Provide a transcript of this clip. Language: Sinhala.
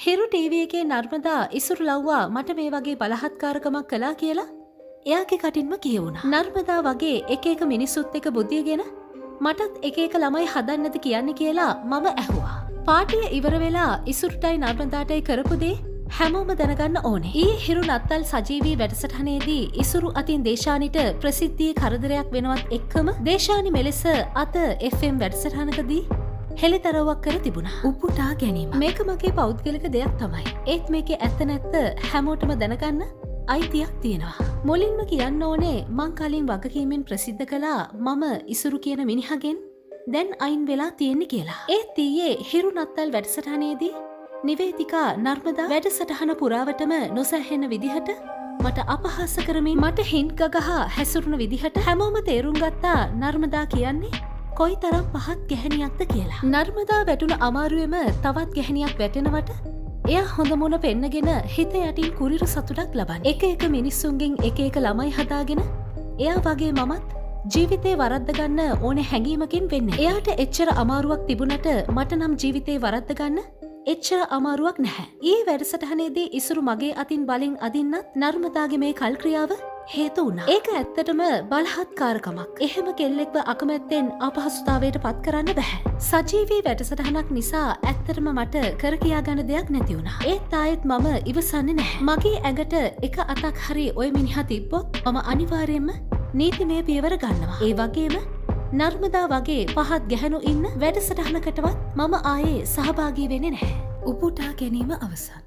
හිරු ටීවී එකේ නර්මදා ඉසුරු ලව්වා මට මේ වගේ බලහත්කාරකමක් කළා කියලා එයාගේ කටින්ම කියවුණා. නර්මදා වගේ එක එක මිනිස්සුත් එක බුද්ධියගෙන මටත් එක එක ළමයි හදන්නද කියන්නේ කියලා මම ඇහුවා. පාටිය ඉවර වෙලා ඉසුරුටයි නර්මදාටයි කරපු දේ හැමෝම දැනගන්න ඕනේ. ඊ හිරු නත්තල් සජීවී වැඩසටහනේදී ඉසුරු අතින් දේශානිට ප්‍රසිද්ධියේ කරදරයක් වෙනවත් එක්කම දේශානි මෙලෙස අත FM වැඩසටහනකදී හෙළිතරව්වක් කර තිබුණා. උපුටා ගැනීම. මේක මගේ පෞද්ගලික දෙයක් තමයි. ඒත් මේකේ ඇත්ත නැත්ත හැමෝටම දැනගන්න අයිතියක් තියෙනවා. මුලින්ම කියන්න ඕනේ මං කලින් වගකීමෙන් ප්‍රසිද්ධ කළා මම ඉසුරු කියන මිනිහගෙන් දැන් අයින් වෙලා තියෙන්නේ කියලා. ඒත් ඊයේ හිරු නත්තල් වැඩසටහනේදී නිවේදිකා නර්මදා වැඩසටහන පුරාවටම නොසැහෙන විදිහට මට අපහාස කරමින් මට හින්ට් ගගහා හැසුරුණු විදිහට හැමෝම තේරුම් ගත්තා නර්මදා කියන්නේ කොයි තරම් පහත් ගැහැණියක්ද කියලා. නර්මදා වැටුණු අමාරුවෙම තවත් ගැහැණියක් වැටෙනවට එයා හොඳ මුණ පෙන්නගෙන හිත යටින් කුරිරු සතුටක් ලබන්න. එක එක මිනිස්සුන්ගෙන් එක එක ළමයි හදාගෙන එයා වගේ මමත් ජීවිතේ වරද්ද ගන්න ඕනේ හැඟීමකින් වෙන්නේ. එයාට එච්චර අමාරුවක් තිබුණට මට නම් ජීවිතේ වරද්ද ගන්න එච්චර අමාරුවක් නැහැ. ඊ වැඩසටහනේදී ඉසුරු මගේ අතින් බලින් අදින්නත් නර්මදාගේ මේ කල්ක්‍රියාව හේතු වුණා. ඒක ඇත්තටම බලහත්කාරකමක්. එහෙම කෙල්ලෙක්ව අකමැත්තෙන් අපහසුතාවයට පත් කරන්න බෑ. සජීවී වැඩසටහනක් නිසා ඇත්තටම මට කර කියා ගන්න දෙයක් නැති වුණා. ඒත් ආයෙත් මම ඉවසන්නේ නැහැ. මගේ ඇඟට එක අතක් හරි ওই මිනිහා තිබ්බොත් මම අනිවාර්යයෙන්ම නීතිමය පියවර ගන්නවා. ඒ වගේම නර්මදා වගේ පහත් ගැහැණු ඉන්න වැඩසටහනකටවත් මම ආයේ සහභාගී වෙන්නේ නැහැ. උපුටා ගැනීම අවසන්.